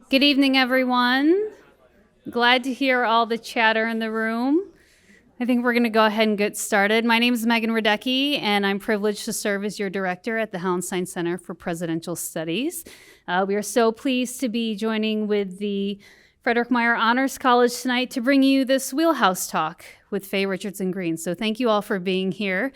Good evening, everyone. Glad to hear all the chatter in the room. I think we're going to go ahead and get started. My name is Megan Radecki, and I'm privileged to serve as your director at the Hallenstein Center for Presidential Studies. We are so pleased to be joining with the Frederik Meijer Honors College tonight to bring you this Wheelhouse Talk with Faye Richardson-Green. So thank you all for being here.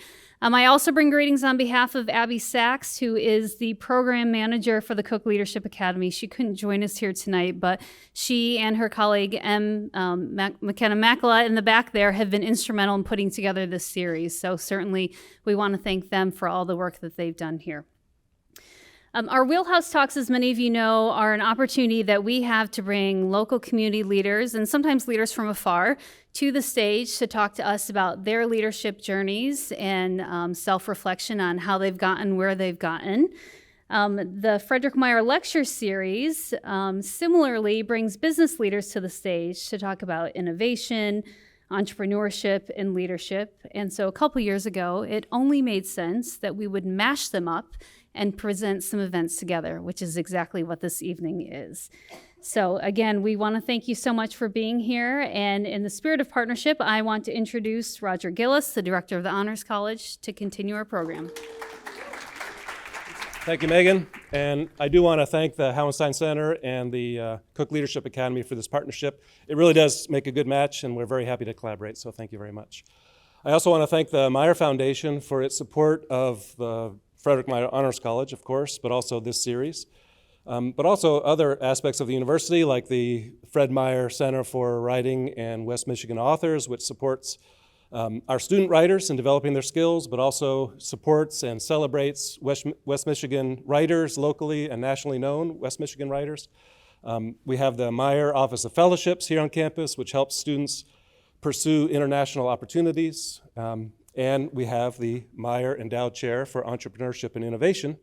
I also bring greetings on behalf of Abby Sachs, who is the program manager for the Cook Leadership Academy. She couldn't join us here tonight, but she and her colleague McKenna Makala in the back there have been instrumental in putting together this series. So certainly we want to thank them for all the work that they've done here. Our Wheelhouse Talks, as many of you know, are an opportunity that we have to bring local community leaders and sometimes leaders from afar to the stage to talk to us about their leadership journeys and self-reflection on how they've gotten where they've gotten. The Frederik Meijer Lecture Series similarly brings business leaders to the stage to talk about innovation, entrepreneurship, and leadership. And so a couple years ago, it only made sense that we would mash them up and present some events together, which is exactly what this evening is. So again, we want to thank you so much for being here. And in the spirit of partnership, I want to introduce Roger Gillis, the director of the Honors College, to continue our program. Thank you, Megan. And I do want to thank the Hallenstein Center and the Cook Leadership Academy for this partnership. It really does make a good match, and we're very happy to collaborate, so thank you very much. I also want to thank the Meijer Foundation for its support of the Frederik Meijer Honors College, of course, but also this series. But also other aspects of the university, like the Fred Meijer Center for Writing and West Michigan Authors, which supports our student writers in developing their skills, but also supports and celebrates West Michigan writers, locally and nationally known West Michigan writers. We have the Meijer Office of Fellowships here on campus, which helps students pursue international opportunities. And we have the Meijer Endowed Chair for Entrepreneurship and Innovation,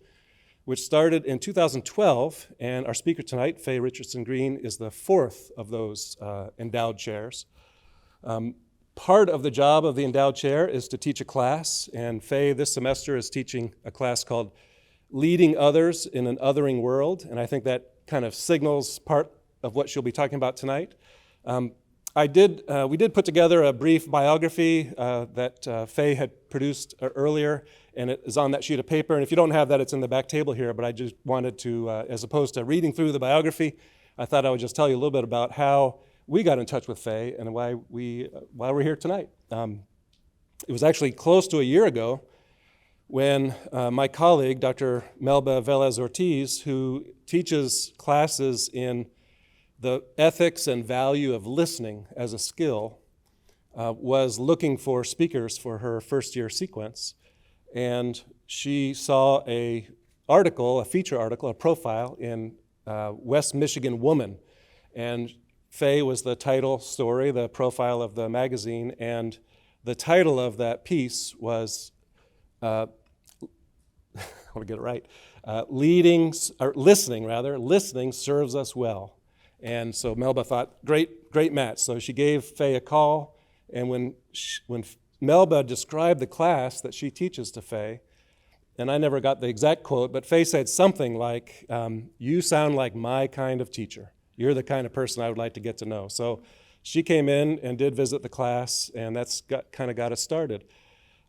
which started in 2012, and our speaker tonight, Faye Richardson-Green, is the fourth of those endowed chairs. Part of the job of the endowed chair is to teach a class, and Faye this semester is teaching a class called Leading Others in an Othering World, and I think that kind of signals part of what she'll be talking about tonight. We did put together a brief biography that Faye had produced earlier, and it is on that sheet of paper. And if you don't have that, it's in the back table here. But I just wanted to, as opposed to reading through the biography, I thought I would just tell you a little bit about how we got in touch with Faye and why we're here tonight. It was actually close to a year ago when my colleague, Dr. Melba Velez-Ortiz, who teaches classes in the ethics and value of listening as a skill, was looking for speakers for her first year sequence. And she saw a feature article, a profile in West Michigan Woman. And Faye was the title story, the profile of the magazine. And the title of that piece was, I want to get it right, listening serves us well. And so Melba thought, great match. So she gave Faye a call, and when Melba described the class that she teaches to Faye, and I never got the exact quote, but Faye said something like, you sound like my kind of teacher. You're the kind of person I would like to get to know. So she came in and did visit the class, and that's kind of got us started.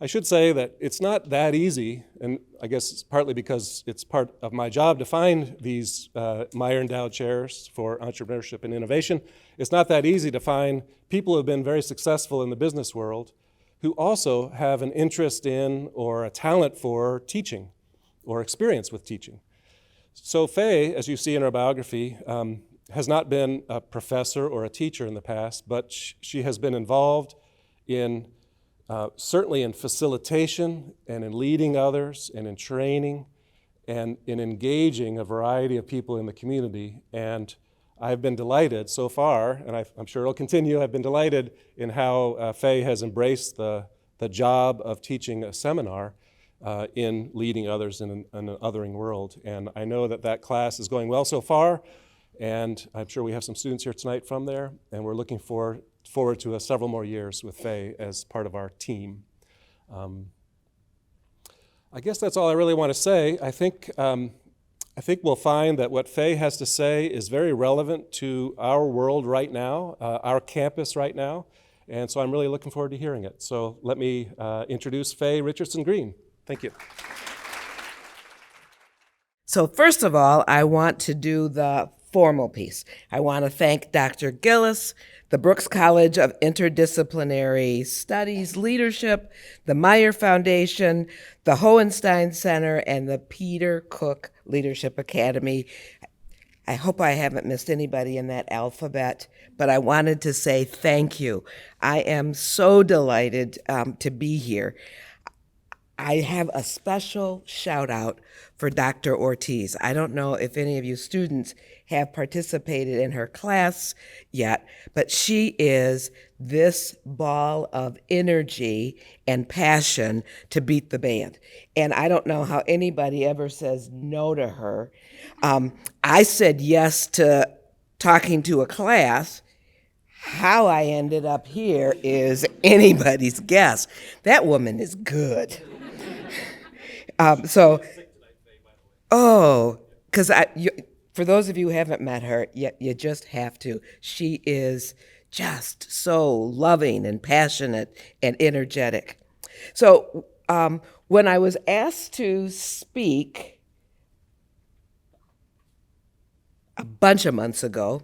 I should say that it's not that easy, and I guess it's partly because it's part of my job to find these Meijer Endowed Chairs for Entrepreneurship and Innovation. It's not that easy to find people who have been very successful in the business world who also have an interest in or a talent for teaching or experience with teaching. So Faye, as you see in her biography, has not been a professor or a teacher in the past, but she has been involved in certainly in facilitation and in leading others and in training and in engaging a variety of people in the community. And I've been delighted so far, and I'm sure it'll continue, I've been delighted in how Faye has embraced the job of teaching a seminar in leading others in an othering world. And I know that class is going well so far, and I'm sure we have some students here tonight from there, and we're looking forward to several more years with Faye as part of our team. I guess that's all I really want to say. I think I think we'll find that what Faye has to say is very relevant to our world right now, our campus right now, and so I'm really looking forward to hearing it. So let me introduce Faye Richardson-Green. Thank you. So first of all, I want to do the formal piece. I want to thank Dr. Gillis, the Brooks College of Interdisciplinary Studies Leadership, the Meijer Foundation, the Hohenstein Center, and the Peter Cook Leadership Academy. I hope I haven't missed anybody in that alphabet, but I wanted to say thank you. I am so delighted to be here. I have a special shout out for Dr. Ortiz. I don't know if any of you students have participated in her class yet, but she is this ball of energy and passion to beat the band. And I don't know how anybody ever says no to her. I said yes to talking to a class. How I ended up here is anybody's guess. That woman is good. Because for those of you who haven't met her, you just have to. She is just so loving and passionate and energetic. So when I was asked to speak a bunch of months ago,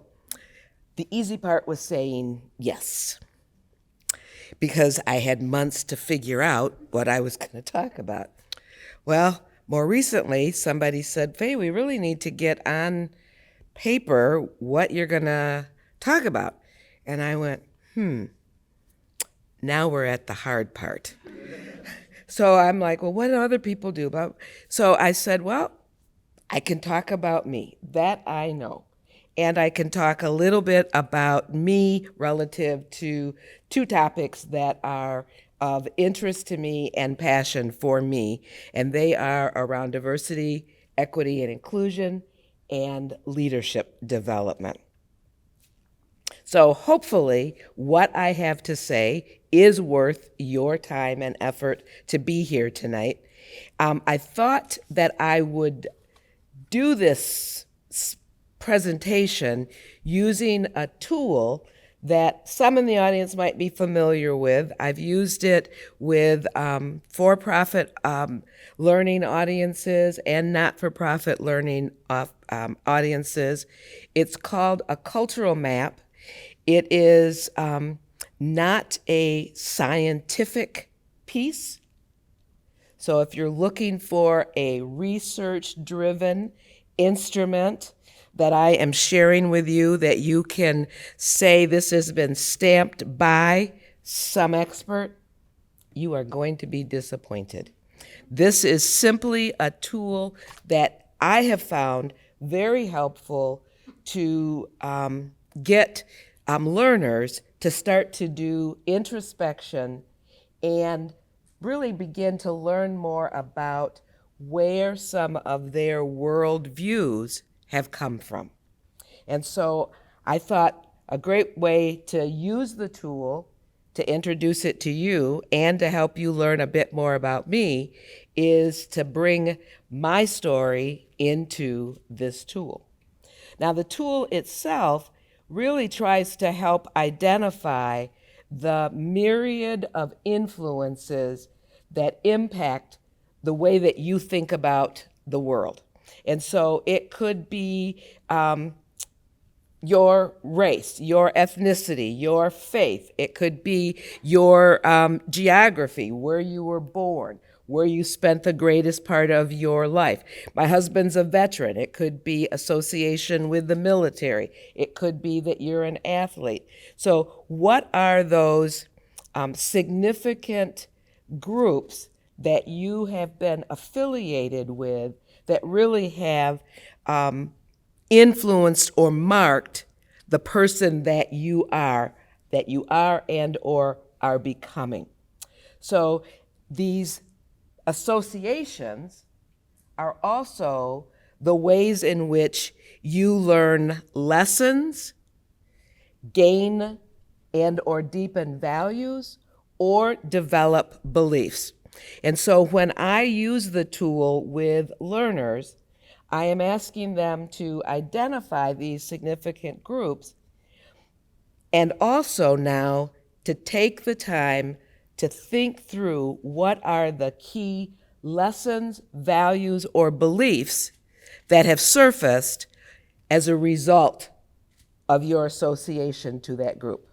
the easy part was saying yes, because I had months to figure out what I was going to talk about. Well, more recently, somebody said, Faye, we really need to get on paper what you're going to talk about. And I went, now we're at the hard part. So I'm like, well, what do other people do about? So I said, well, I can talk about me. That I know. And I can talk a little bit about me relative to two topics that are of interest to me and passion for me, and they are around diversity, equity, and inclusion, and leadership development. So hopefully what I have to say is worth your time and effort to be here tonight. I thought that I would do this presentation using a tool that some in the audience might be familiar with. I've used it with for-profit learning audiences and not-for-profit learning audiences. It's called a cultural map. It is not a scientific piece. So if you're looking for a research-driven instrument that I am sharing with you, that you can say this has been stamped by some expert, you are going to be disappointed. This is simply a tool that I have found very helpful to get learners to start to do introspection and really begin to learn more about where some of their worldviews have come from. And so I thought a great way to use the tool to introduce it to you and to help you learn a bit more about me is to bring my story into this tool. Now, the tool itself really tries to help identify the myriad of influences that impact the way that you think about the world. And so it could be your race, your ethnicity, your faith. It could be your geography, where you were born, where you spent the greatest part of your life. My husband's a veteran. It could be association with the military. It could be that you're an athlete. So what are those significant groups that you have been affiliated with that really have influenced or marked the person that you are and or are becoming? So these associations are also the ways in which you learn lessons, gain and or deepen values, or develop beliefs. And so when I use the tool with learners, I am asking them to identify these significant groups and also now to take the time to think through what are the key lessons, values, or beliefs that have surfaced as a result of your association to that group.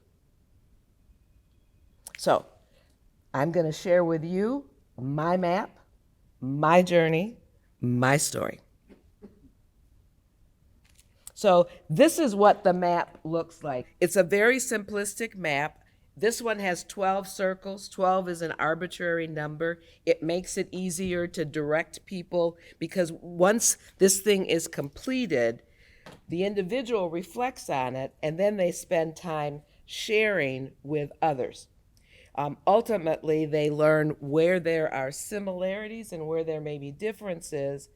So, I'm going to share with you my map, my journey, my story. So this is what the map looks like. It's a very simplistic map. This one has 12 circles. 12 is an arbitrary number. It makes it easier to direct people because once this thing is completed, the individual reflects on it and then they spend time sharing with others. Ultimately, they learn where there are similarities and where there may be differences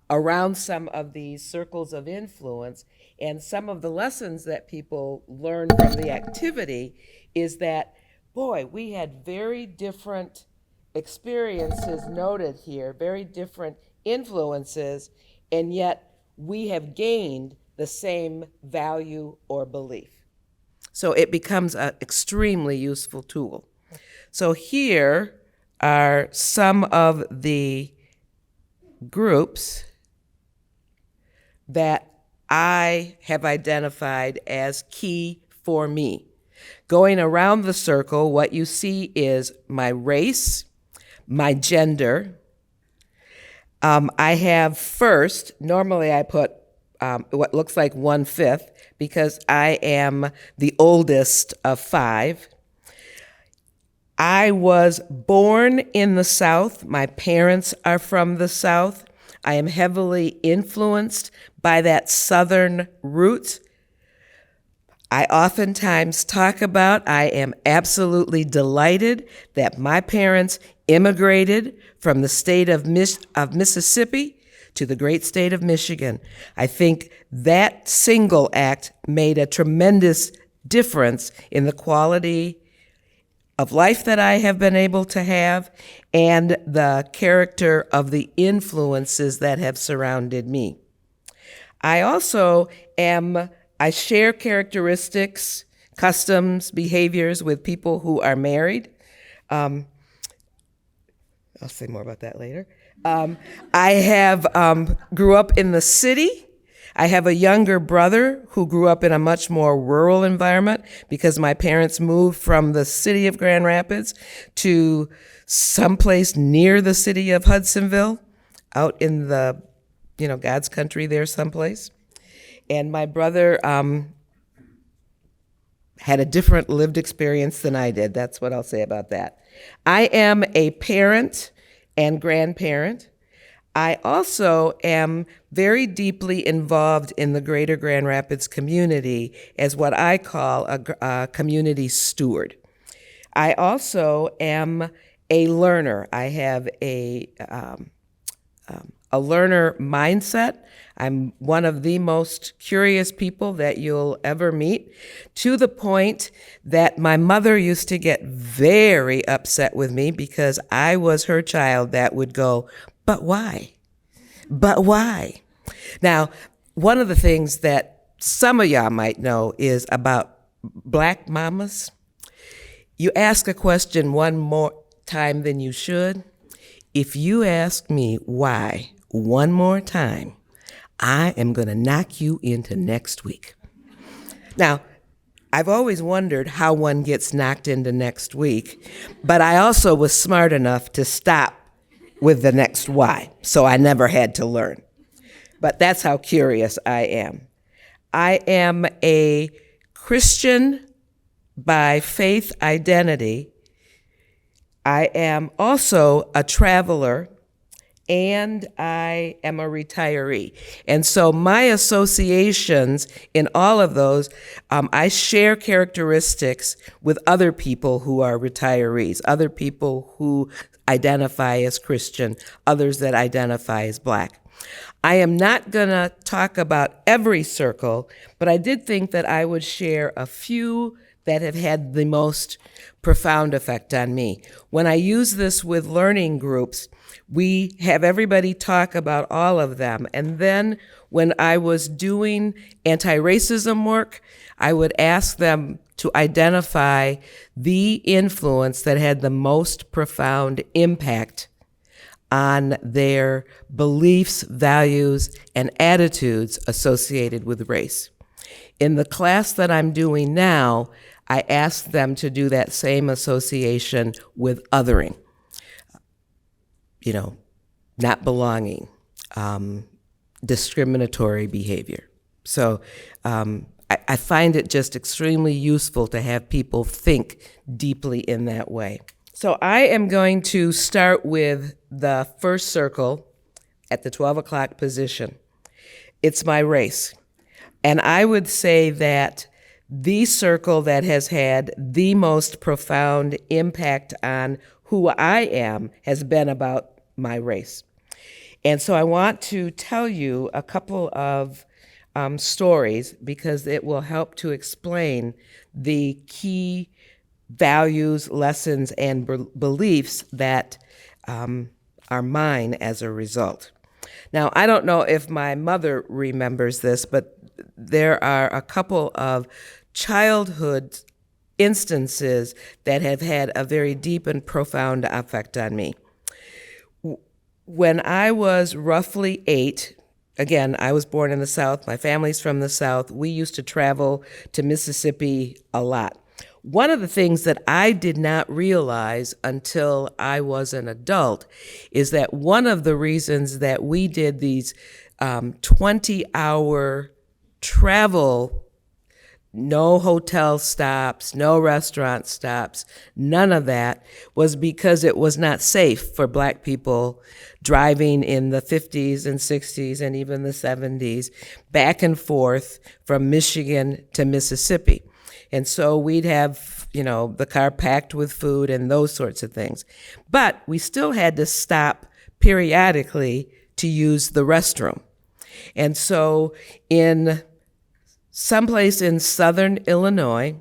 around some of these circles of influence. And some of the lessons that people learn from the activity is that, boy, we had very different experiences noted here, very different influences, and yet we have gained the same value or belief. So it becomes an extremely useful tool. So here are some of the groups that I have identified as key for me. Going around the circle, what you see is my race, my gender. I have first, normally I put what looks like 1/5 because I am the oldest of 5. I was born in the South. My parents are from the South. I am heavily influenced by that Southern root. I oftentimes talk about, I am absolutely delighted that my parents immigrated from the state of Mississippi to the great state of Michigan. I think that single act made a tremendous difference in the quality of life that I have been able to have and the character of the influences that have surrounded me. I also I share characteristics, customs, behaviors with people who are married. I'll say more about that later. I have grew up in the city. I have a younger brother who grew up in a much more rural environment because my parents moved from the city of Grand Rapids to someplace near the city of Hudsonville, out in the, God's country there someplace. And my brother had a different lived experience than I did. That's what I'll say about that. I am a parent and grandparent. I also am very deeply involved in the greater Grand Rapids community as what I call a community steward. I also am a learner. I have a learner mindset. I'm one of the most curious people that you'll ever meet, to the point that my mother used to get very upset with me because I was her child that would go, "But why? But why?" Now, one of the things that some of y'all might know is about black mamas. You ask a question one more time than you should. If you ask me why one more time, I am going to knock you into next week. Now, I've always wondered how one gets knocked into next week, but I also was smart enough to stop with the next why, so I never had to learn. But that's how curious I am. I am a Christian by faith identity. I am also a traveler, and I am a retiree. And so my associations in all of those, I share characteristics with other people who are retirees, other people who identify as Christian, others that identify as black. I am not going to talk about every circle, but I did think that I would share a few that have had the most profound effect on me. When I use this with learning groups, we have everybody talk about all of them. And then when I was doing anti-racism work, I would ask them to identify the influence that had the most profound impact on their beliefs, values, and attitudes associated with race. In the class that I'm doing now, I asked them to do that same association with othering, not belonging, discriminatory behavior. So I find it just extremely useful to have people think deeply in that way. So I am going to start with the first circle at the 12 o'clock position. It's my race. And I would say that the circle that has had the most profound impact on who I am has been about my race. And so I want to tell you a couple of stories because it will help to explain the key values, lessons, and beliefs that are mine as a result. Now, I don't know if my mother remembers this, but there are a couple of childhood instances that have had a very deep and profound effect on me. When I was roughly 8, again, I was born in the South, my family's from the South, we used to travel to Mississippi a lot. One of the things that I did not realize until I was an adult is that one of the reasons that we did these 20-hour travel, no hotel stops, no restaurant stops, none of that, was because it was not safe for Black people driving in the 50s and 60s and even the 70s back and forth from Michigan to Mississippi. And so we'd have, the car packed with food and those sorts of things. But we still had to stop periodically to use the restroom. And so in someplace in southern Illinois,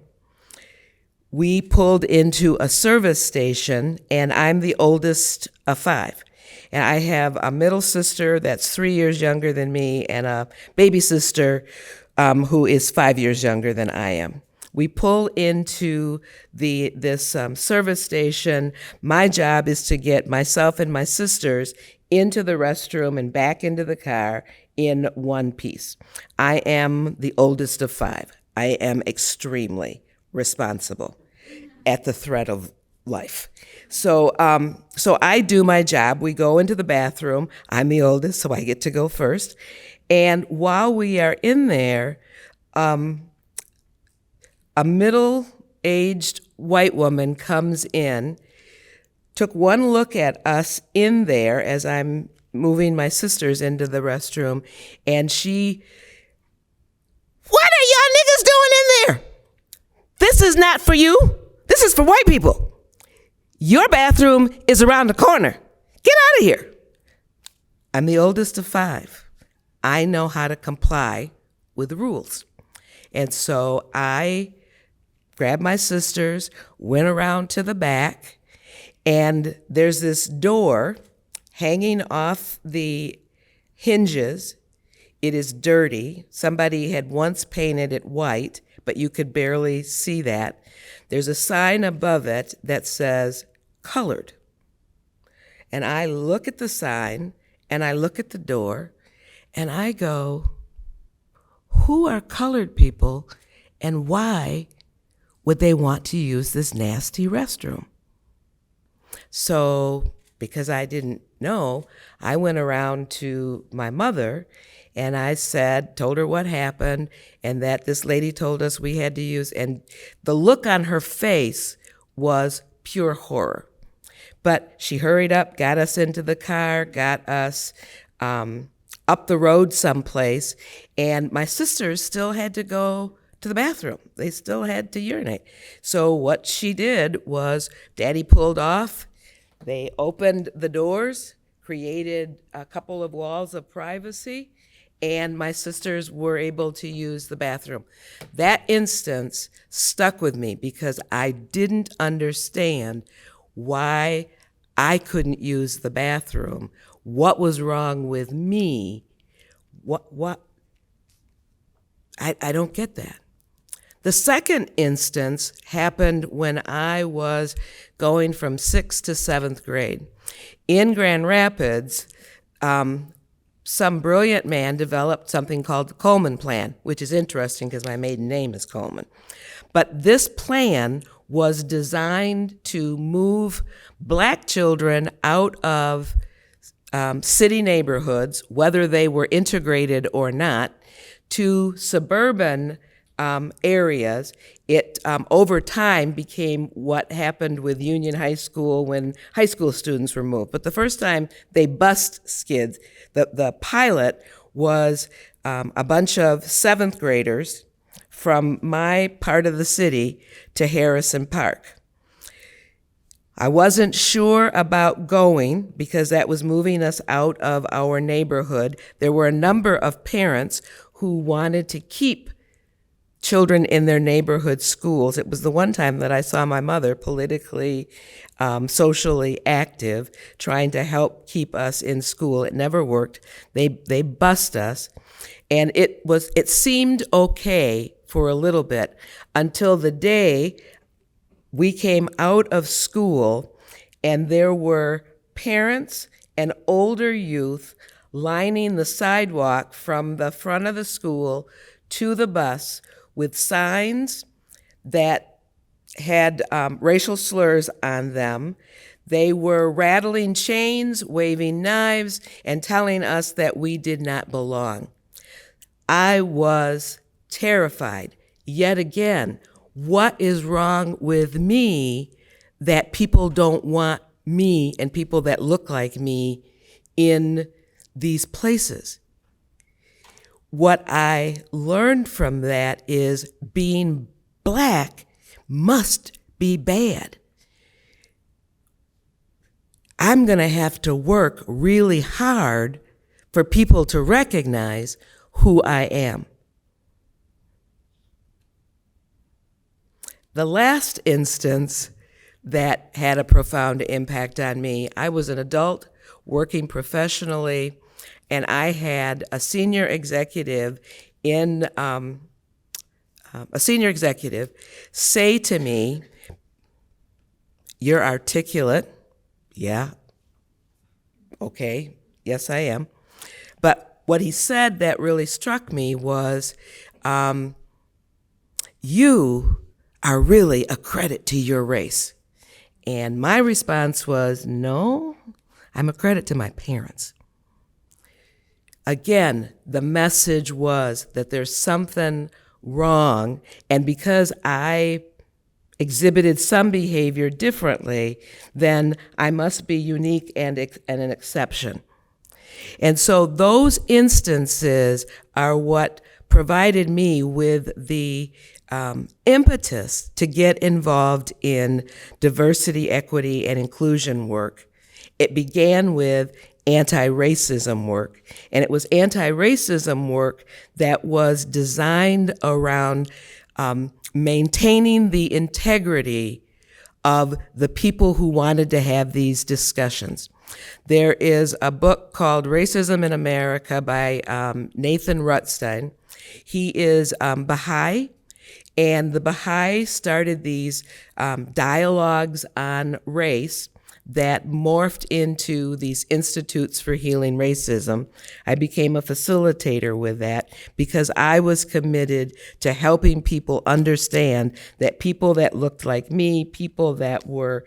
we pulled into a service station, and I'm the oldest of 5. And I have a middle sister that's 3 years younger than me and a baby sister who is 5 years younger than I am. We pull into this service station. My job is to get myself and my sisters into the restroom and back into the car in one piece. I am the oldest of 5. I am extremely responsible at the threat of life. So I do my job. We go into the bathroom. I'm the oldest, so I get to go first. And while we are in there, a middle-aged white woman comes in, took one look at us in there as I'm moving my sisters into the restroom, and she, "What are y'all niggas doing in there? This is not for you. This is for white people. Your bathroom is around the corner. Get out of here." I'm the oldest of 5. I know how to comply with the rules. And so I grabbed my sisters, went around to the back, and there's this door hanging off the hinges. It is dirty. Somebody had once painted it white, but you could barely see that. There's a sign above it that says colored. And I look at the sign, and I look at the door, and I go, who are colored people, and why would they want to use this nasty restroom? So, because I didn't know, I went around to my mother and I told her what happened and that this lady told us we had to use, and the look on her face was pure horror. But she hurried up, got us into the car, got us up the road someplace, and my sisters still had to go to the bathroom. They still had to urinate. So what she did was Daddy pulled off, they opened the doors, created a couple of walls of privacy, and my sisters were able to use the bathroom. That instance stuck with me because I didn't understand why I couldn't use the bathroom. What was wrong with me? I don't get that. The second instance happened when I was going from 6th to 7th grade. In Grand Rapids, some brilliant man developed something called the Coleman Plan, which is interesting because my maiden name is Coleman. But this plan was designed to move black children out of city neighborhoods, whether they were integrated or not, to suburban areas. It over time became what happened with Union High School when high school students were moved. But the first time they bused kids, the pilot was a bunch of 7th graders from my part of the city to Harrison Park. I wasn't sure about going because that was moving us out of our neighborhood. There were a number of parents who wanted to keep children in their neighborhood schools. It was the one time that I saw my mother politically, socially active, trying to help keep us in school. It never worked. They bused us. And it seemed okay for a little bit until the day we came out of school and there were parents and older youth lining the sidewalk from the front of the school to the bus with signs that had racial slurs on them. They were rattling chains, waving knives, and telling us that we did not belong. I was terrified. Yet again, what is wrong with me that people don't want me and people that look like me in these places? What I learned from that is being black must be bad. I'm going to have to work really hard for people to recognize who I am. The last instance that had a profound impact on me, I was an adult working professionally, and I had a senior executive say to me, "You're articulate." Yeah. Okay. Yes, I am. But what he said that really struck me was, you are really a credit to your race. And my response was, no, I'm a credit to my parents. Again, the message was that there's something wrong, and because I exhibited some behavior differently, then I must be unique and an exception. And so those instances are what provided me with the impetus to get involved in diversity, equity, and inclusion work. It began with anti-racism work, and it was anti-racism work that was designed around maintaining the integrity of the people who wanted to have these discussions. There is a book called Racism in America by Nathan Rutstein. He is Baha'i, and the Baha'i started these dialogues on race that morphed into these institutes for healing racism. I became a facilitator with that because I was committed to helping people understand that people that looked like me, people that were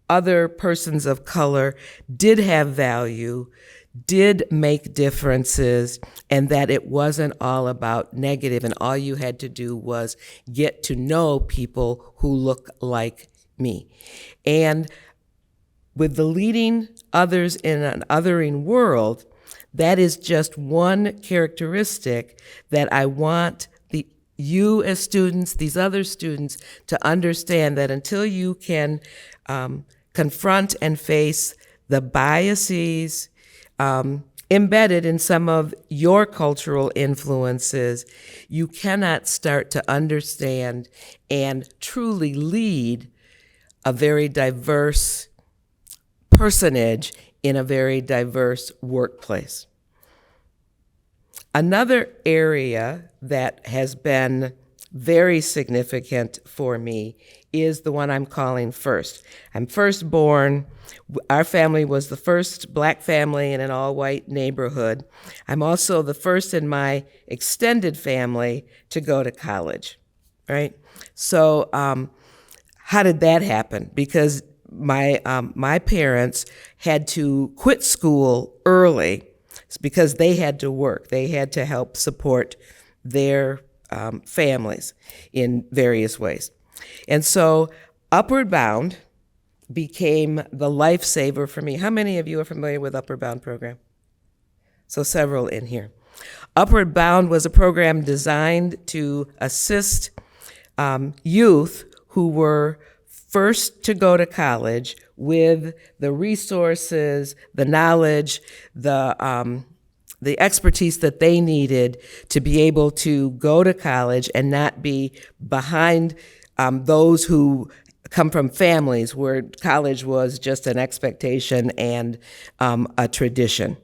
other persons of color, did have value, did make differences, and that it wasn't all about negative, and all you had to do was get to know people who look like me. And with the leading others in an othering world, that is just one characteristic that I want you as students, these other students, to understand that until you can confront and face the biases, embedded in some of your cultural influences, you cannot start to understand and truly lead a very diverse personage in a very diverse workplace. Another area that has been very significant for me is the one I'm calling first. I'm firstborn. Our family was the first Black family in an all-white neighborhood. I'm also the first in my extended family to go to college, right? So how did that happen? Because my parents had to quit school early because they had to work. They had to help support their families in various ways. And so Upward Bound became the lifesaver for me. How many of you are familiar with Upward Bound program? So several in here. Upward Bound was a program designed to assist youth who were first to go to college with the resources, the knowledge, the expertise that they needed to be able to go to college and not be behind those who come from families where college was just an expectation and a tradition.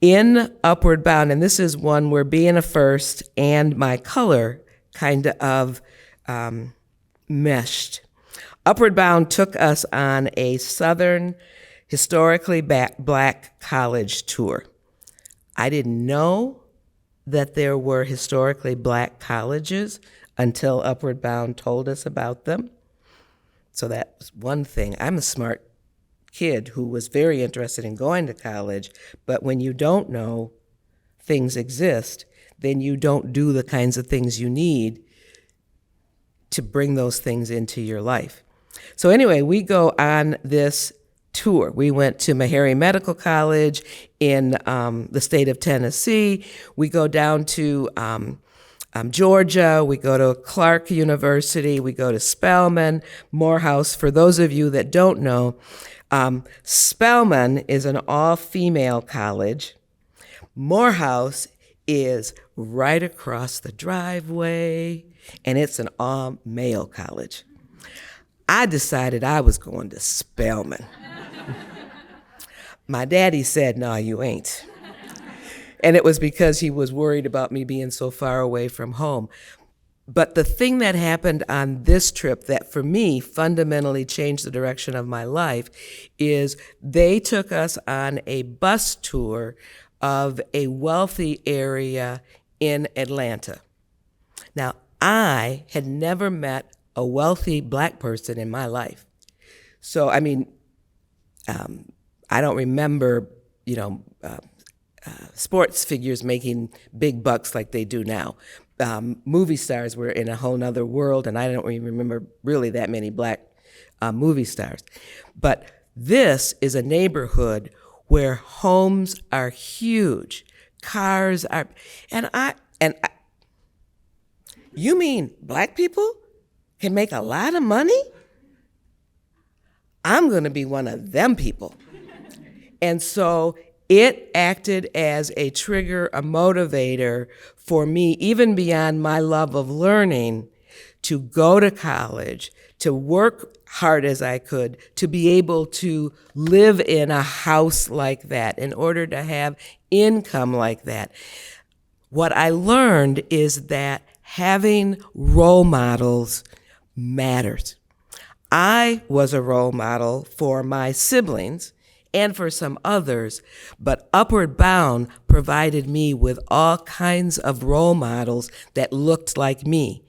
In Upward Bound, and this is one where being a first and my color kind of meshed. Upward Bound took us on a Southern, historically Black college tour. I didn't know that there were historically Black colleges until Upward Bound told us about them. So that was one thing. I'm a smart kid who was very interested in going to college, but when you don't know things exist, then you don't do the kinds of things you need to bring those things into your life. So anyway, we go on this tour. We went to Meharry Medical College in the state of Tennessee. We go down to Georgia. We go to Clark University. We go to Spelman, Morehouse. For those of you that don't know, Spelman is an all-female college. Morehouse is right across the driveway, and it's an all-male college. I decided I was going to Spelman. My daddy said, "No, you ain't." And it was because he was worried about me being so far away from home. But the thing that happened on this trip that for me fundamentally changed the direction of my life is they took us on a bus tour of a wealthy area in Atlanta. Now, I had never met a wealthy Black person in my life. So, I mean, I don't remember, sports figures making big bucks like they do now. Movie stars were in a whole nother world, and I don't even remember really that many Black movie stars. But this is a neighborhood where homes are huge, cars are, you mean Black people can make a lot of money? I'm gonna be one of them people. And so it acted as a trigger, a motivator for me, even beyond my love of learning, to go to college, to work hard as I could, to be able to live in a house like that in order to have income like that. What I learned is that having role models matters. I was a role model for my siblings and for some others, but Upward Bound provided me with all kinds of role models that looked like me.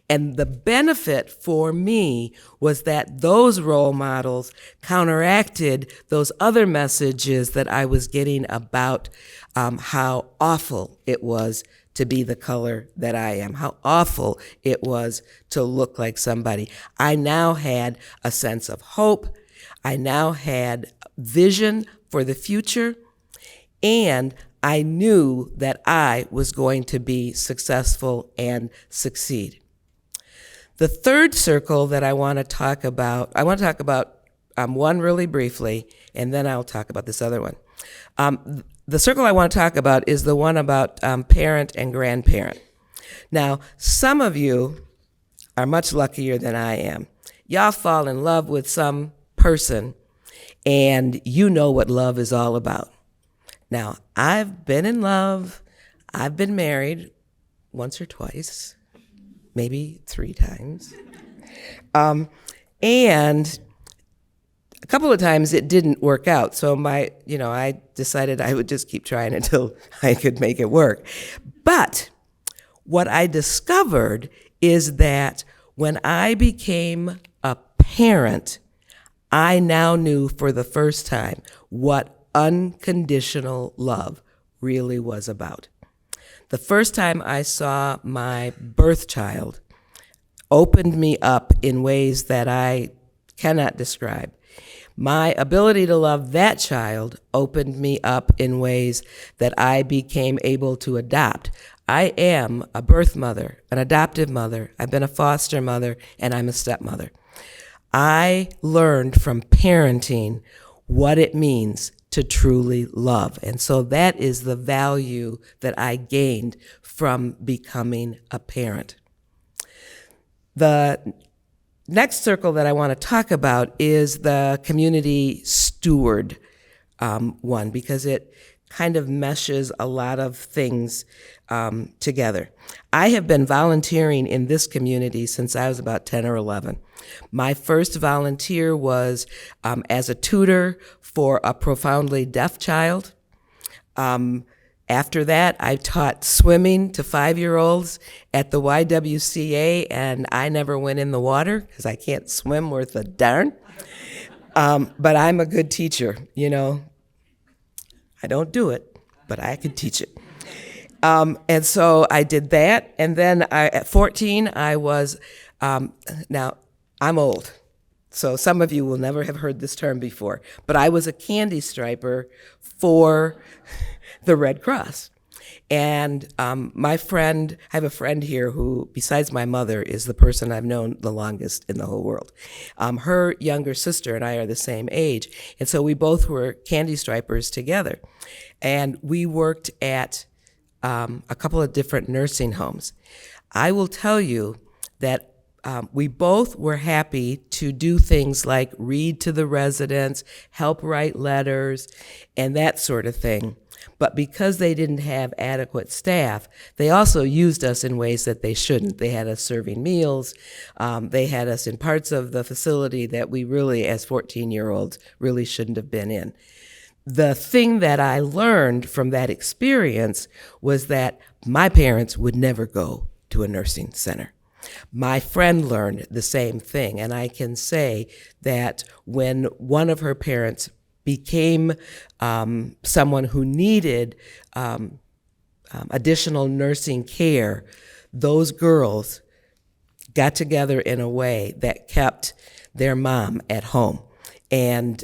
And the benefit for me was that those role models counteracted those other messages that I was getting about how awful it was to be the color that I am, how awful it was to look like somebody. I now had a sense of hope. I now had vision for the future, and I knew that I was going to be successful and succeed. The third circle that I want to talk about one really briefly, and then I'll talk about this other one. the circle I want to talk about is the one about parent and grandparent. Now, some of you are much luckier than I am. Y'all fall in love with some person and you know what love is all about. Now, I've been in love, I've been married once or twice, maybe 3 times. And a couple of times it didn't work out. So I decided I would just keep trying until I could make it work. But what I discovered is that when I became a parent, I now knew for the first time what unconditional love really was about. The first time I saw my birth child opened me up in ways that I cannot describe. My ability to love that child opened me up in ways that I became able to adopt. I am a birth mother, an adoptive mother, I've been a foster mother, and I'm a stepmother. I learned from parenting what it means to truly love. And so that is the value that I gained from becoming a parent. The next circle that I want to talk about is the community steward one, because it kind of meshes a lot of things together. I have been volunteering in this community since I was about 10 or 11. My first volunteer was as a tutor for a profoundly deaf child. After that, I taught swimming to 5-year-olds at the YWCA, and I never went in the water because I can't swim worth a darn. But I'm a good teacher, I don't do it, but I can teach it. And so I did that, and then at 14, I was, now I'm old, so some of you will never have heard this term before, but I was a candy striper for the Red Cross. And I have a friend here who, besides my mother, is the person I've known the longest in the whole world. Her younger sister and I are the same age, and so we both were candy stripers together. And we worked at a couple of different nursing homes. I will tell you that we both were happy to do things like read to the residents, help write letters, and that sort of thing. But because they didn't have adequate staff, they also used us in ways that they shouldn't. They had us serving meals. They had us in parts of the facility that we really, as 14-year-olds, really shouldn't have been in. The thing that I learned from that experience was that my parents would never go to a nursing center. My friend learned the same thing, and I can say that when one of her parents became someone who needed additional nursing care, those girls got together in a way that kept their mom at home. And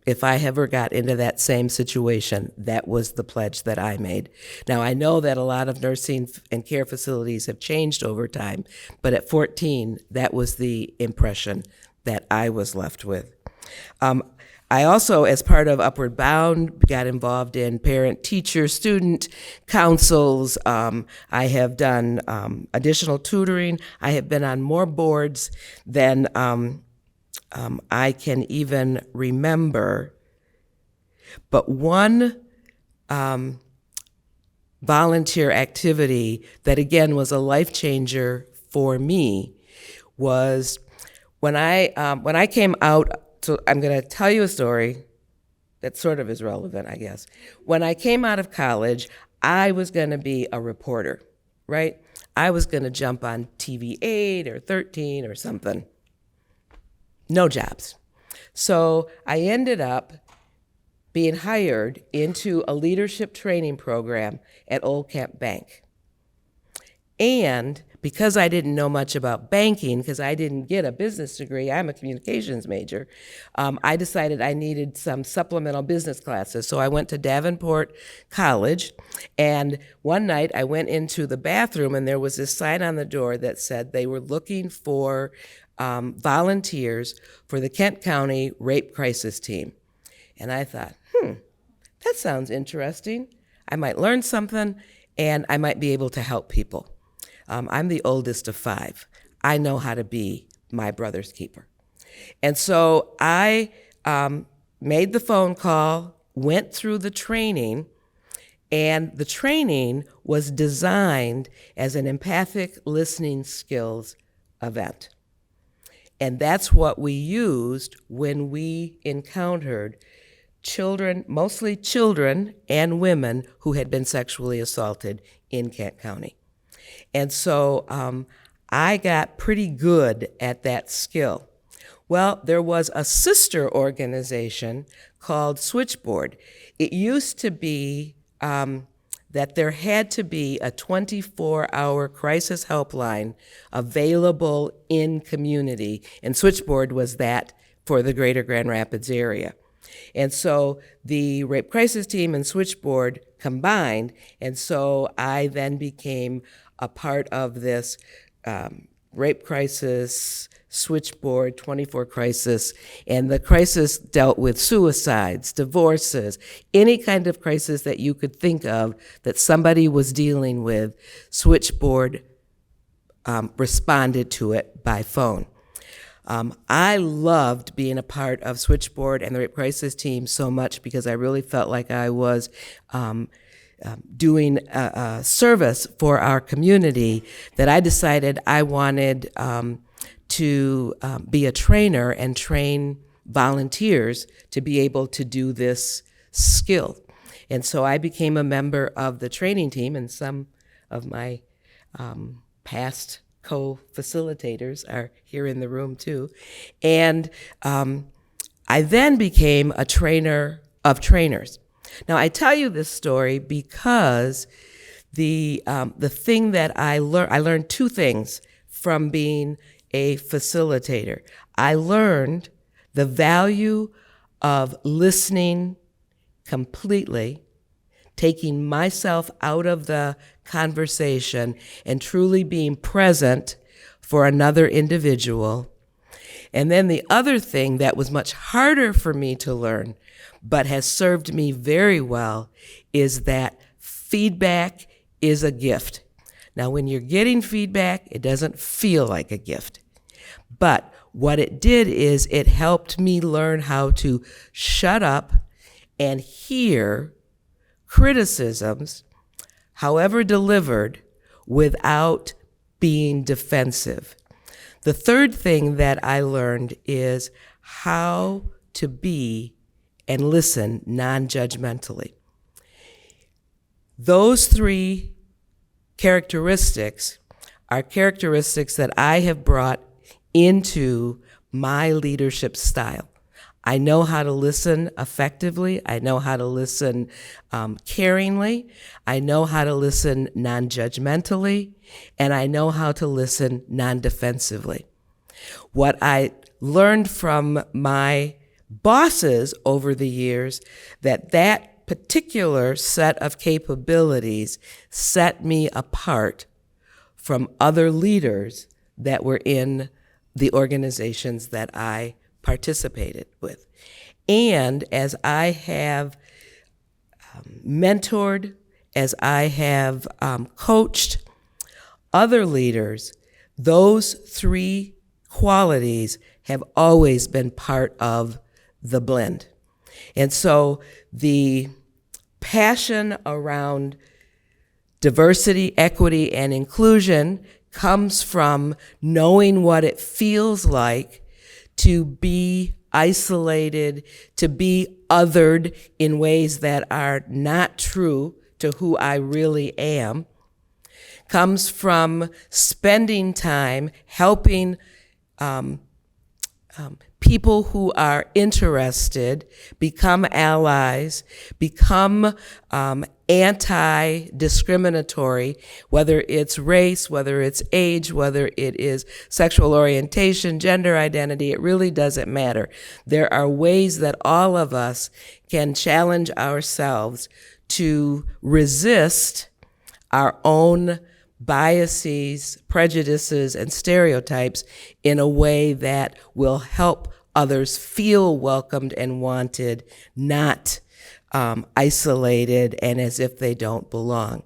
if I ever got into that same situation, that was the pledge that I made. Now, I know that a lot of nursing and care facilities have changed over time, but at 14, that was the impression that I was left with. I also, as part of Upward Bound, got involved in parent-teacher student councils. I have done additional tutoring. I have been on more boards than I can even remember. But one volunteer activity that, again, was a life changer for me was when I came out. So I'm going to tell you a story that sort of is relevant, I guess. When I came out of college, I was going to be a reporter, right? I was going to jump on TV 8 or 13 or something. No jobs. So I ended up being hired into a leadership training program at Old Camp Bank. And because I didn't know much about banking, because I didn't get a business degree, I'm a communications major, I decided I needed some supplemental business classes. So I went to Davenport College, and one night I went into the bathroom, and there was this sign on the door that said they were looking for volunteers for the Kent County Rape Crisis Team. And I thought, that sounds interesting. I might learn something, and I might be able to help people. I'm the oldest of 5. I know how to be my brother's keeper. And so I made the phone call, went through the training, and the training was designed as an empathic listening skills event. And that's what we used when we encountered children, mostly children and women who had been sexually assaulted in Kent County. And so I got pretty good at that skill. Well, there was a sister organization called Switchboard. It used to be that there had to be a 24-hour crisis helpline available in community, and Switchboard was that for the greater Grand Rapids area. And so the Rape Crisis Team and Switchboard combined, and so I then became a part of this Rape Crisis Switchboard 24 crisis, and the crisis dealt with suicides, divorces, any kind of crisis that you could think of that somebody was dealing with. Switchboard responded to it by phone. I loved being a part of Switchboard and the Rape Crisis Team so much because I really felt like I was doing a service for our community that I decided I wanted to be a trainer and train volunteers to be able to do this skill. And so I became a member of the training team, and some of my past co-facilitators are here in the room too. And I then became a trainer of trainers. Now I tell you this story because the thing that I learned 2 things from being a facilitator. I learned the value of listening completely, taking myself out of the conversation and truly being present for another individual. And then the other thing that was much harder for me to learn, but has served me very well, is that feedback is a gift. Now, when you're getting feedback, it doesn't feel like a gift. But what it did is it helped me learn how to shut up and hear criticisms, however delivered, without being defensive. The third thing that I learned is how to be and listen non-judgmentally. Those 3 characteristics are characteristics that I have brought into my leadership style. I know how to listen effectively. I know how to listen caringly. I know how to listen non-judgmentally. And I know how to listen non-defensively. What I learned from my bosses over the years, that particular set of capabilities set me apart from other leaders that were in the organizations that I participated with. And as I have mentored, as I have coached other leaders, those 3 qualities have always been part of the blend. And so the passion around diversity, equity, and inclusion comes from knowing what it feels like to be isolated, to be othered in ways that are not true to who I really am. Comes from spending time helping people who are interested become allies, become anti-discriminatory, whether it's race, whether it's age, whether it is sexual orientation, gender identity, it really doesn't matter. There are ways that all of us can challenge ourselves to resist our own biases, prejudices, and stereotypes in a way that will help others feel welcomed and wanted, not isolated and as if they don't belong.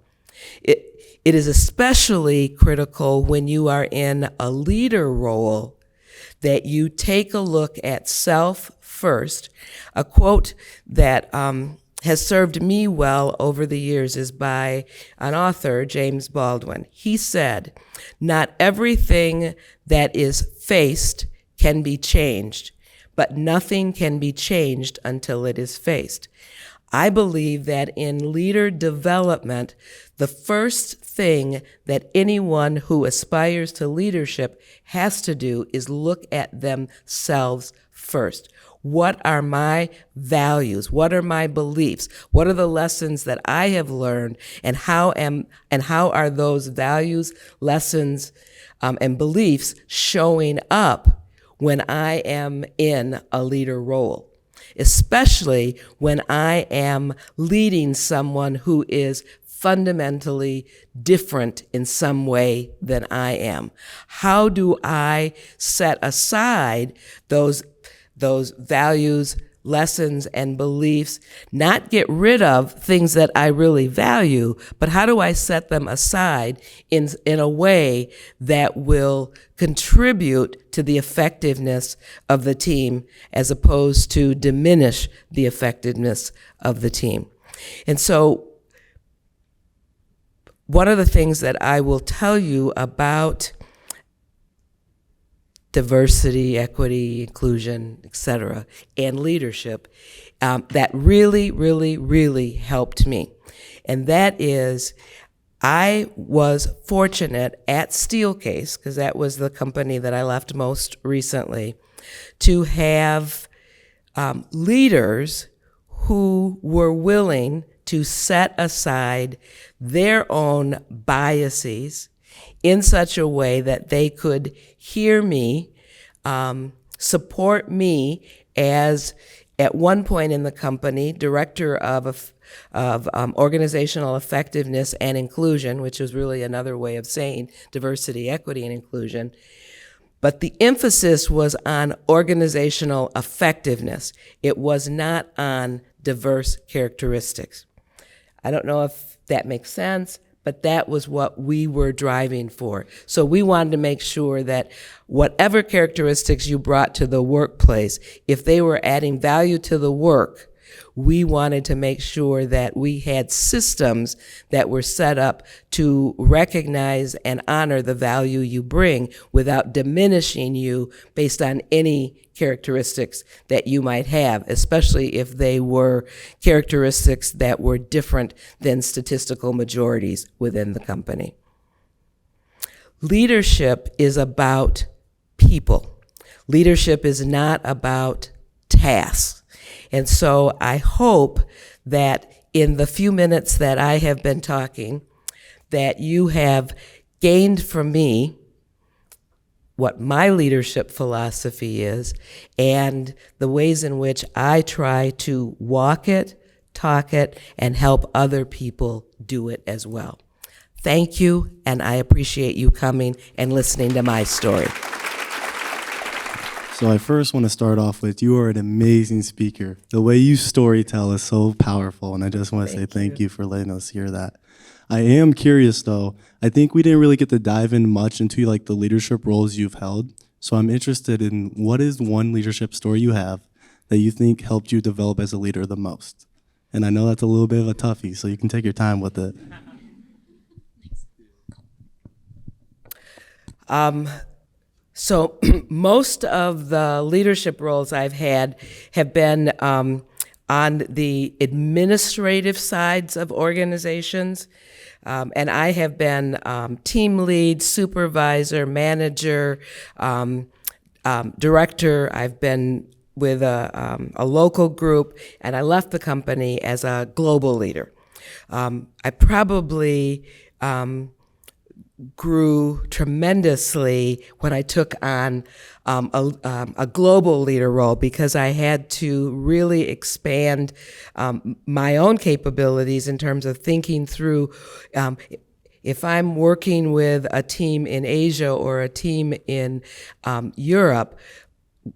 It is especially critical when you are in a leader role that you take a look at self first. A quote that has served me well over the years is by an author, James Baldwin. He said, "Not everything that is faced can be changed, but nothing can be changed until it is faced." I believe that in leader development, the first thing that anyone who aspires to leadership has to do is look at themselves first. What are my values? What are my beliefs? What are the lessons that I have learned? And how are those values, lessons, and beliefs showing up when I am in a leader role? Especially when I am leading someone who is fundamentally different in some way than I am. How do I set aside those values, lessons, and beliefs, not get rid of things that I really value, but how do I set them aside in a way that will contribute to the effectiveness of the team as opposed to diminish the effectiveness of the team? And so one of the things that I will tell you about diversity, equity, inclusion, etc., and leadership that really, really, really helped me. And that is, I was fortunate at Steelcase, because that was the company that I left most recently, to have leaders who were willing to set aside their own biases in such a way that they could hear me, support me as, at one point in the company, director of organizational effectiveness and inclusion, which is really another way of saying diversity, equity, and inclusion. But the emphasis was on organizational effectiveness. It was not on diverse characteristics. I don't know if that makes sense, but that was what we were driving for. So we wanted to make sure that whatever characteristics you brought to the workplace, if they were adding value to the work, we wanted to make sure that we had systems that were set up to recognize and honor the value you bring without diminishing you based on any characteristics that you might have, especially if they were characteristics that were different than statistical majorities within the company. Leadership is about people. Leadership is not about tasks. And so I hope that in the few minutes that I have been talking, that you have gained from me what my leadership philosophy is and the ways in which I try to walk it, talk it, and help other people do it as well. Thank you, and I appreciate you coming and listening to my story. So I first want to start off with, you are an amazing speaker. The way you storytell is so powerful, and I just want to say thank you for letting us hear that. I am curious though, I think we didn't really get to dive in much into like the leadership roles you've held. So I'm interested in, what is one leadership story you have that you think helped you develop as a leader the most? And I know that's a little bit of a toughie, so you can take your time with it. So most of the leadership roles I've had have been on the administrative sides of organizations. And I have been team lead, supervisor, manager, director. I've been with a local group, and I left the company as a global leader. I probably grew tremendously when I took on a global leader role, because I had to really expand my own capabilities in terms of thinking through if I'm working with a team in Asia or a team in Europe,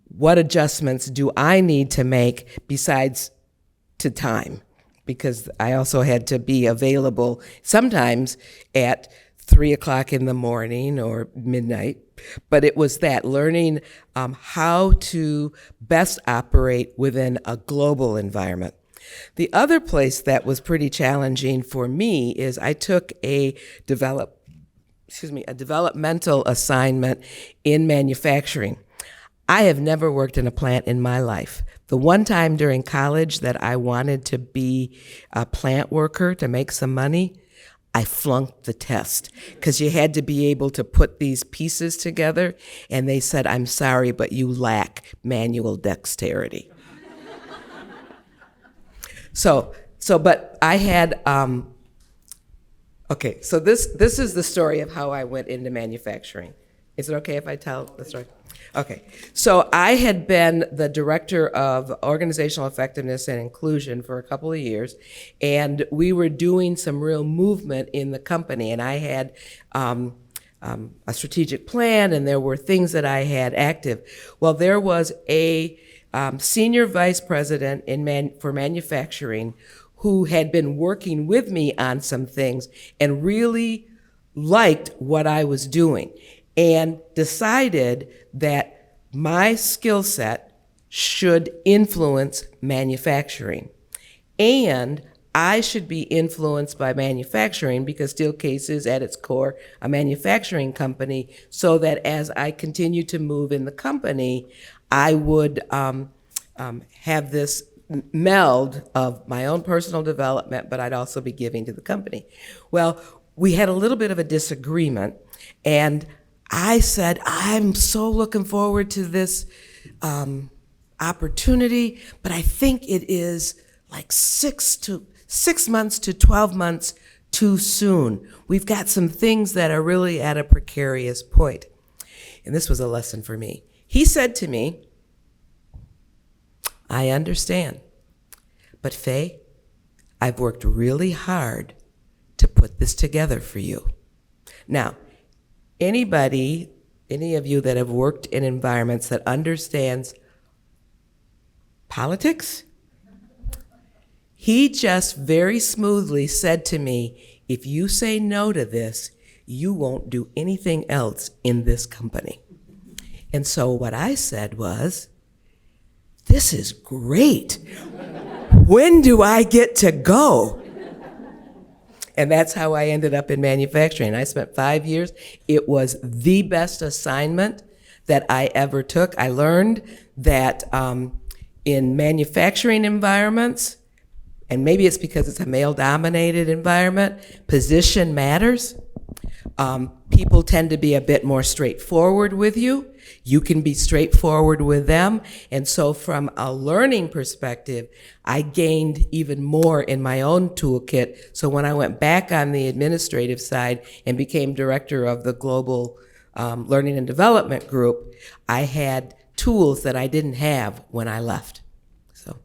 what adjustments do I need to make besides to time? because I also had to be available sometimes at 3 o'clock in the morning or midnight. But it was that learning how to best operate within a global environment. The other place that was pretty challenging for me is I took a developmental assignment in manufacturing. I have never worked in a plant in my life. The one time during college that I wanted to be a plant worker to make some money, I flunked the test because you had to be able to put these pieces together, and they said, "I'm sorry, but you lack manual dexterity." But I had, okay, so this is the story of how I went into manufacturing. Is it okay if I tell the story? Okay, so I had been the director of organizational effectiveness and inclusion for a couple of years, and we were doing some real movement in the company, and I had a strategic plan, and there were things that I had active. Well, there was a senior vice president for manufacturing who had been working with me on some things and really liked what I was doing and decided that my skill set should influence manufacturing. And I should be influenced by manufacturing because Steelcase is at its core a manufacturing company, so that as I continue to move in the company, I would have this meld of my own personal development, but I'd also be giving to the company. Well, we had a little bit of a disagreement, and I said, I'm so looking forward to this opportunity, but I think it is like 6 months to 12 months too soon. We've got some things that are really at a precarious point. And this was a lesson for me. He said to me, I understand, but Faye, I've worked really hard to put this together for you. Now, any of you that have worked in environments that understands politics, he just very smoothly said to me, if you say no to this, you won't do anything else in this company. And so what I said was, this is great. When do I get to go? And that's how I ended up in manufacturing. I spent 5 years. It was the best assignment that I ever took. I learned that in manufacturing environments, and maybe it's because it's a male-dominated environment, position matters. People tend to be a bit more straightforward with you. You can be straightforward with them. And so from a learning perspective, I gained even more in my own toolkit. So when I went back on the administrative side and became director of the Global Learning and Development Group, I had tools that I didn't have when I left. So,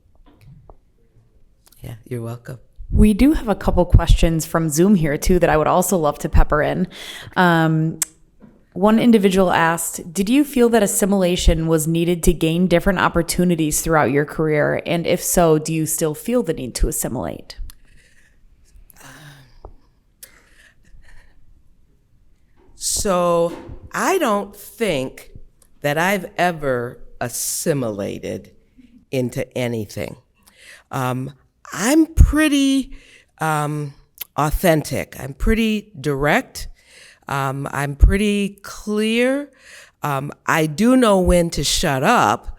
yeah, you're welcome. We do have a couple questions from Zoom here too that I would also love to pepper in. One individual asked, did you feel that assimilation was needed to gain different opportunities throughout your career? And if so, do you still feel the need to assimilate? So I don't think that I've ever assimilated into anything. I'm pretty authentic. I'm pretty direct. I'm pretty clear. I do know when to shut up,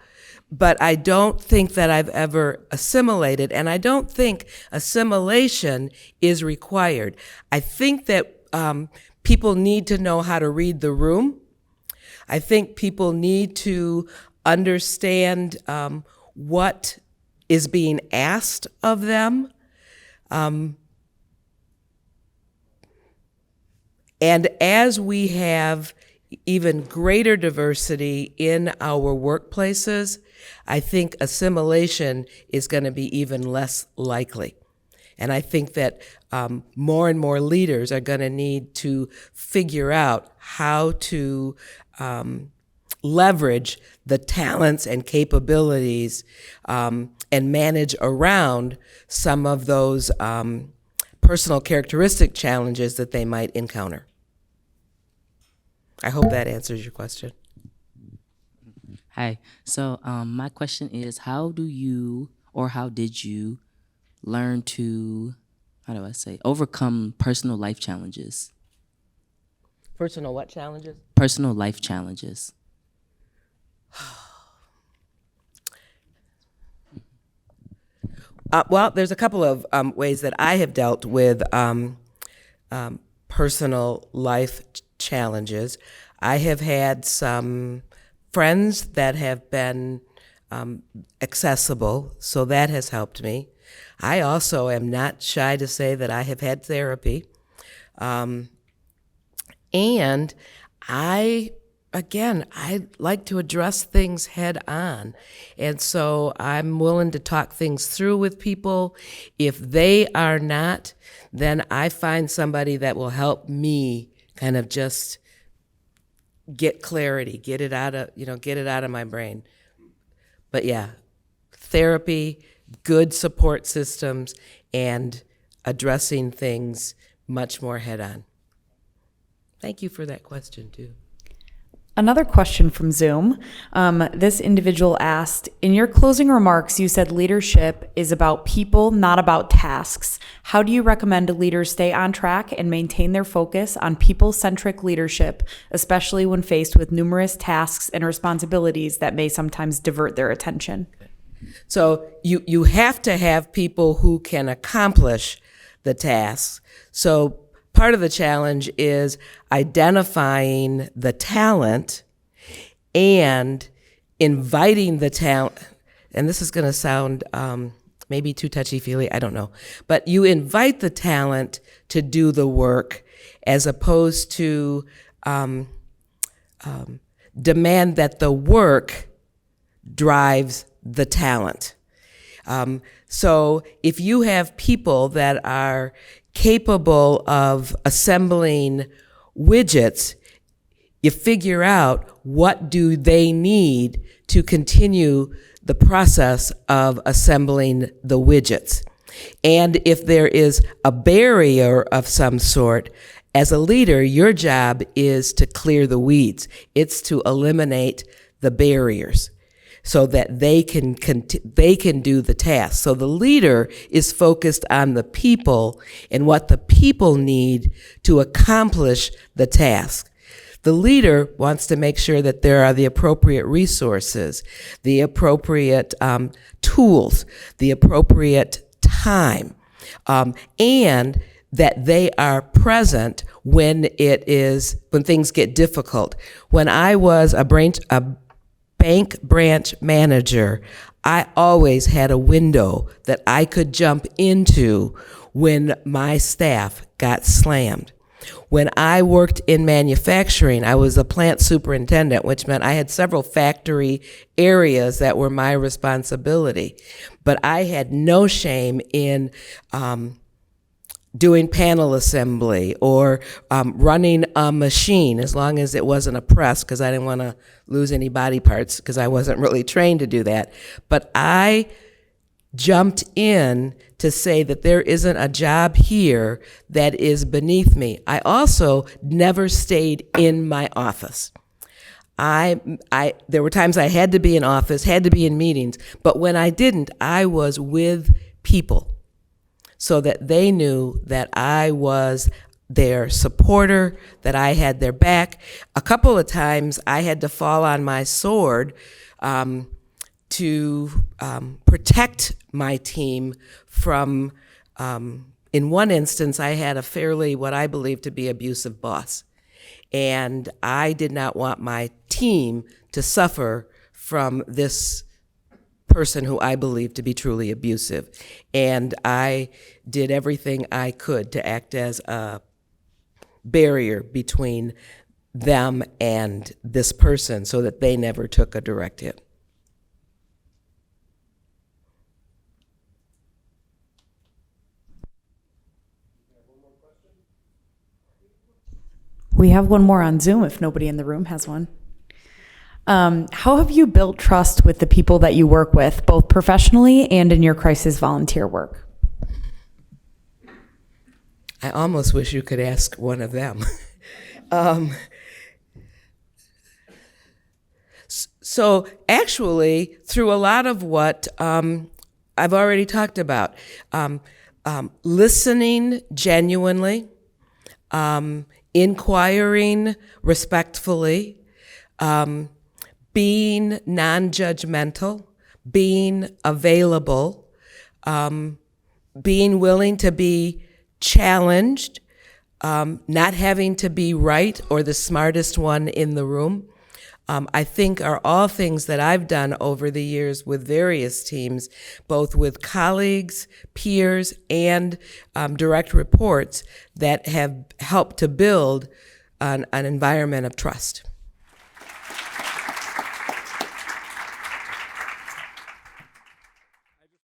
but I don't think that I've ever assimilated, and I don't think assimilation is required. I think that people need to know how to read the room. I think people need to understand what is being asked of them. And as we have even greater diversity in our workplaces, I think assimilation is going to be even less likely. And I think that more and more leaders are going to need to figure out how to leverage the talents and capabilities and manage around some of those personal characteristic challenges that they might encounter. I hope that answers your question. Hi. So my question is, how did you learn to, overcome personal life challenges? Personal what challenges? Personal life challenges. Well, there's a couple of ways that I have dealt with personal life challenges. I have had some friends that have been accessible, so that has helped me. I also am not shy to say that I have had therapy. And I like to address things head on. And so I'm willing to talk things through with people. If they are not, then I find somebody that will help me kind of just get clarity, get it out of my brain. But yeah, therapy, good support systems, and addressing things much more head on. Thank you for that question, too. Another question from Zoom. This individual asked, in your closing remarks, you said leadership is about people, not about tasks. How do you recommend leaders stay on track and maintain their focus on people-centric leadership, especially when faced with numerous tasks and responsibilities that may sometimes divert their attention? So you have to have people who can accomplish the tasks. So part of the challenge is identifying the talent and inviting the talent. And this is going to sound maybe too touchy-feely, I don't know. But you invite the talent to do the work as opposed to demand that the work drives the talent. So if you have people that are capable of assembling widgets, you figure out what do they need to continue the process of assembling the widgets. And if there is a barrier of some sort, as a leader, your job is to clear the weeds. It's to eliminate the barriers so that they can do the task. So the leader is focused on the people and what the people need to accomplish the task. The leader wants to make sure that there are the appropriate resources, the appropriate tools, the appropriate time, and that they are present when things get difficult. When I was a bank branch manager, I always had a window that I could jump into when my staff got slammed. When I worked in manufacturing, I was a plant superintendent, which meant I had several factory areas that were my responsibility. But I had no shame in doing panel assembly or running a machine, as long as it wasn't a press, because I didn't want to lose any body parts because I wasn't really trained to do that. But I jumped in to say that there isn't a job here that is beneath me. I also never stayed in my office. There were times I had to be in office, had to be in meetings, but when I didn't, I was with people so that they knew that I was their supporter, that I had their back. A couple of times I had to fall on my sword to protect my team from, in one instance, I had a fairly, what I believe to be abusive boss. And I did not want my team to suffer from this person who I believed to be truly abusive. And I did everything I could to act as a barrier between them and this person so that they never took a direct hit. We have one more on Zoom if nobody in the room has one. How have you built trust with the people that you work with, both professionally and in your crisis volunteer work? I almost wish you could ask one of them. So actually, through a lot of what I've already talked about, listening genuinely, inquiring respectfully, being non-judgmental, being available, being willing to be challenged, not having to be right or the smartest one in the room, I think are all things that I've done over the years with various teams, both with colleagues, peers, and direct reports that have helped to build an environment of trust.